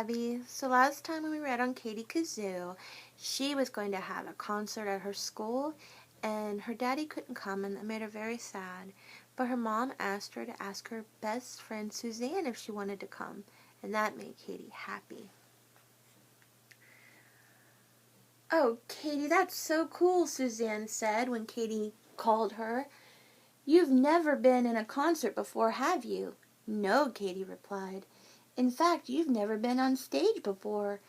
Abby. So last time when we read on Katie Kazoo, she was going to have a concert at her school, and her daddy couldn't come, and that made her very sad. But her mom asked her to ask her best friend Suzanne if she wanted to come, and that made Katie happy. "Oh, Katie, that's so cool," Suzanne said when Katie called her. "You've never been in a concert before, have you?" "No," Katie replied. "In fact, you've never been on stage before."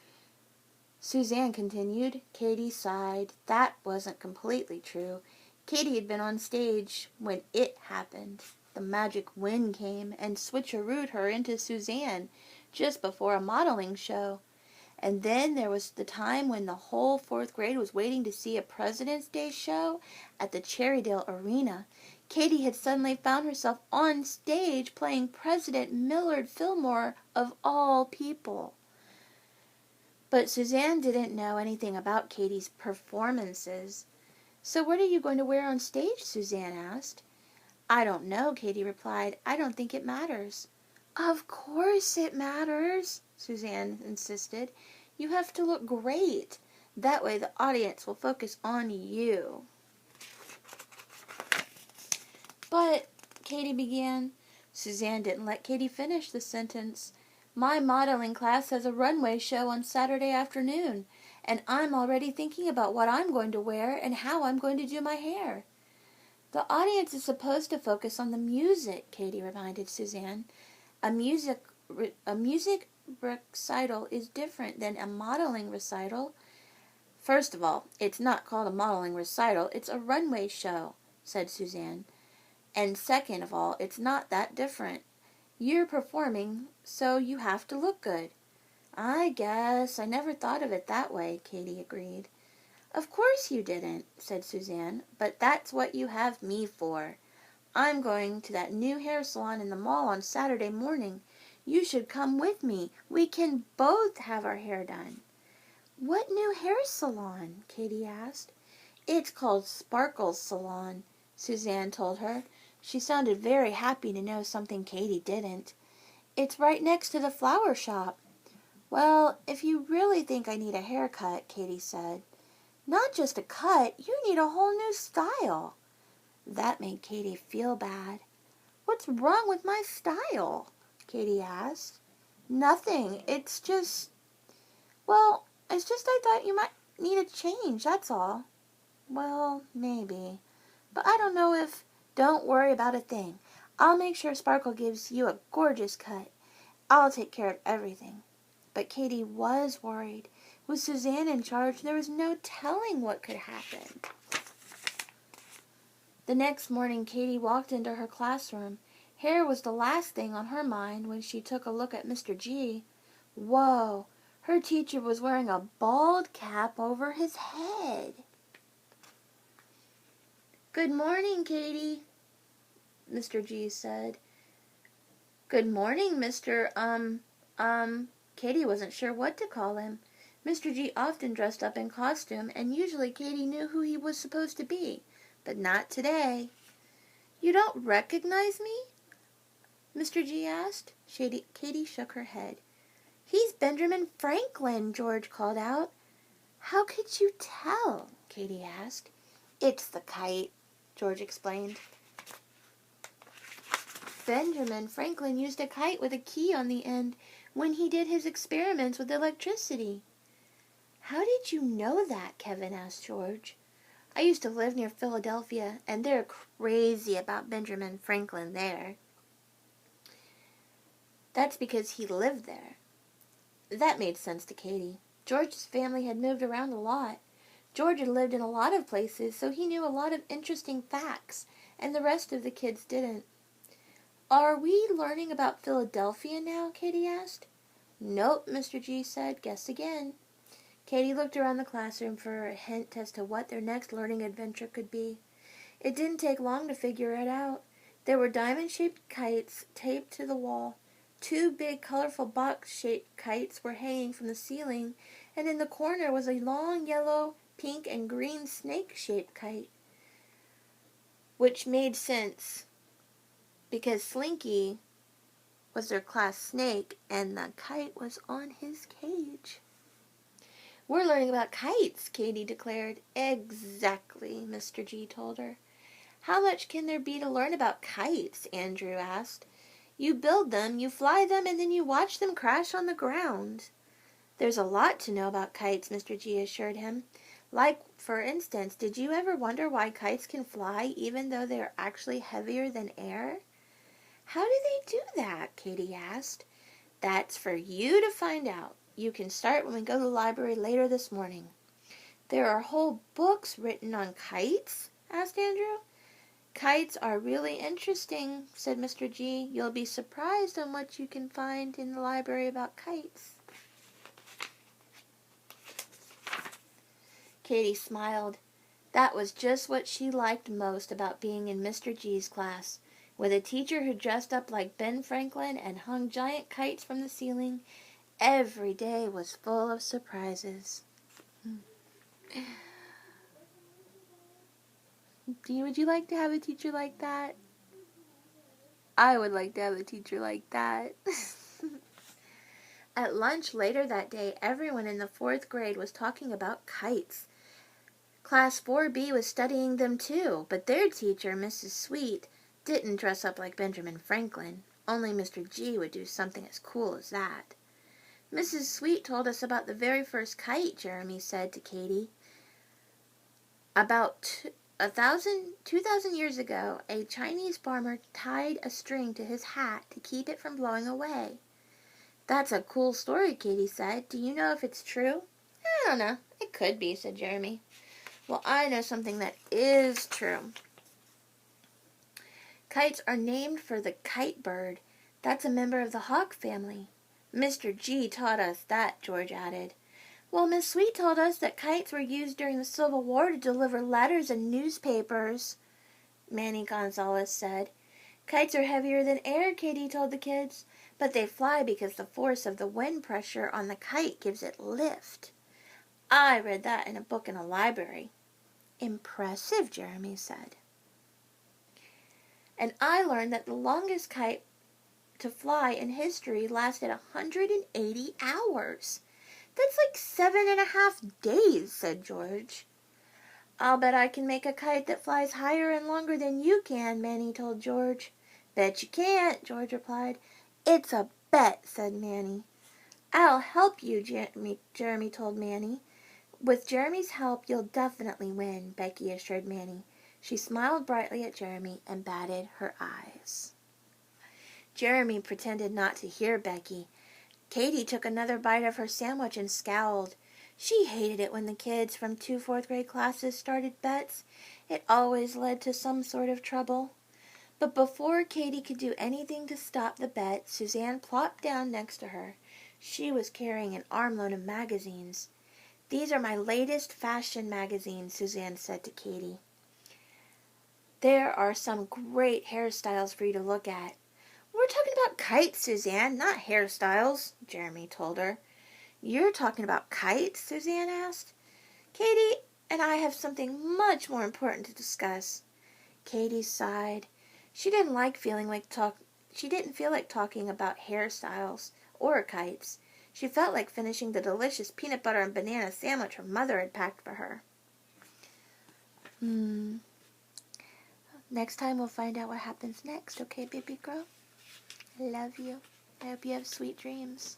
Suzanne continued. Katie sighed. That wasn't completely true. Katie had been on stage when it happened. The magic wind came and switcherooed her into Suzanne just before a modeling show. And then there was the time when the whole fourth grade was waiting to see a President's Day show at the Cherrydale Arena. Katie had suddenly found herself on stage playing President Millard Fillmore of all people. But Suzanne didn't know anything about Katie's performances. "So what are you going to wear on stage?" Suzanne asked. "I don't know," Katie replied. "I don't think it matters." "Of course it matters," Suzanne insisted. "You have to look great. That way the audience will focus on you." "But," Katie began. Suzanne didn't let Katie finish the sentence. "My modeling class has a runway show on Saturday afternoon, and I'm already thinking about what I'm going to wear and how I'm going to do my hair." "The audience is supposed to focus on the music," Katie reminded Suzanne. A music recital is different than a modeling recital." "First of all, it's not called a modeling recital, it's a runway show," said Suzanne. "And second of all, it's not that different. You're performing, so you have to look good." "I guess I never thought of it that way," Katie agreed. "Of course you didn't," said Suzanne, "but that's what you have me for. I'm going to that new hair salon in the mall on Saturday morning. You should come with me. We can both have our hair done." "What new hair salon?" Katie asked. "It's called Sparkle's Salon," Suzanne told her. She sounded very happy to know something Katie didn't. "It's right next to the flower shop." "Well, if you really think I need a haircut," Katie said. "Not just a cut, you need a whole new style." That made Katie feel bad. "What's wrong with my style?" Katie asked. "Nothing. It's just I thought you might need a change, that's all." "Well, maybe. But I don't know if—" "Don't worry about a thing. I'll make sure Sparkle gives you a gorgeous cut. I'll take care of everything." But Katie was worried. With Suzanne in charge, there was no telling what could happen. The next morning, Katie walked into her classroom. Hair was the last thing on her mind when she took a look at Mr. G. Whoa! Her teacher was wearing a bald cap over his head. "Good morning, Katie," Mr. G said. "Good morning, Mr. Katie wasn't sure what to call him. Mr. G often dressed up in costume, and usually Katie knew who he was supposed to be, but not today. "You don't recognize me?" Mr. G asked. Katie shook her head. "He's Benjamin Franklin," George called out. "How could you tell?" Katie asked. "It's the kite," George explained. "Benjamin Franklin used a kite with a key on the end when he did his experiments with electricity." "How did you know that?" Kevin asked George. "I used to live near Philadelphia, and they're crazy about Benjamin Franklin there." "That's because he lived there." That made sense to Katie. George's family had moved around a lot. George had lived in a lot of places, so he knew a lot of interesting facts, and the rest of the kids didn't. "Are we learning about Philadelphia now?" Katie asked. "Nope," Mr. G said. "Guess again." Katie looked around the classroom for a hint as to what their next learning adventure could be. It didn't take long to figure it out. There were diamond-shaped kites taped to the wall. 2 big, colorful box-shaped kites were hanging from the ceiling, and in the corner was a long yellow, pink, and green snake-shaped kite. Which made sense, because Slinky was their class snake, and the kite was on his cage. "We're learning about kites," Katie declared. "Exactly," Mr. G told her. "How much can there be to learn about kites?" Andrew asked. "You build them, you fly them, and then you watch them crash on the ground." "There's a lot to know about kites," Mr. G assured him. "Like, for instance, did you ever wonder why kites can fly even though they are actually heavier than air?" "How do they do that?" Katie asked. "That's for you to find out. You can start when we go to the library later this morning." "There are whole books written on kites?" asked Andrew. "Kites are really interesting," said Mr. G. "You'll be surprised on what you can find in the library about kites." Katie smiled. That was just what she liked most about being in Mr. G's class. With a teacher who dressed up like Ben Franklin and hung giant kites from the ceiling, every day was full of surprises. Would you like to have a teacher like that? I would like to have a teacher like that. At lunch later that day, everyone in the 4th grade was talking about kites. Class 4B was studying them too, but their teacher, Mrs. Sweet, didn't dress up like Benjamin Franklin. Only Mr. G would do something as cool as that. "Mrs. Sweet told us about the very first kite," Jeremy said to Katie. "About 2,000 years ago, a Chinese farmer tied a string to his hat to keep it from blowing away." "That's a cool story," Katie said. "Do you know if it's true?" "I don't know. It could be," said Jeremy. "Well, I know something that is true. Kites are named for the kite bird. That's a member of the hawk family." "Mr. G taught us that," George added. "Well, Miss Sweet told us that kites were used during the Civil War to deliver letters and newspapers," Manny Gonzalez said. "Kites are heavier than air," Katie told the kids, "but they fly because the force of the wind pressure on the kite gives it lift. I read that in a book in a library." "Impressive," Jeremy said. "And I learned that the longest kite to fly in history lasted 180 hours. That's like 7.5 days," said George. "I'll bet I can make a kite that flies higher and longer than you can," Manny told George. "Bet you can't," George replied. "It's a bet," said Manny. "I'll help you," Jeremy told Manny. "With Jeremy's help, you'll definitely win," Becky assured Manny. She smiled brightly at Jeremy and batted her eyes. Jeremy pretended not to hear Becky. Katie took another bite of her sandwich and scowled. She hated it when the kids from 2 4th grade classes started bets. It always led to some sort of trouble. But before Katie could do anything to stop the bet, Suzanne plopped down next to her. She was carrying an armload of magazines. "These are my latest fashion magazines," Suzanne said to Katie. "There are some great hairstyles for you to look at." "We're talking about kites, Suzanne, not hairstyles," Jeremy told her. "You're talking about kites?" Suzanne asked. "Katie and I have something much more important to discuss." Katie sighed. She didn't feel like talking about hairstyles or kites. She felt like finishing the delicious peanut butter and banana sandwich her mother had packed for her. Next time we'll find out what happens next, okay, baby girl? I love you. I hope you have sweet dreams.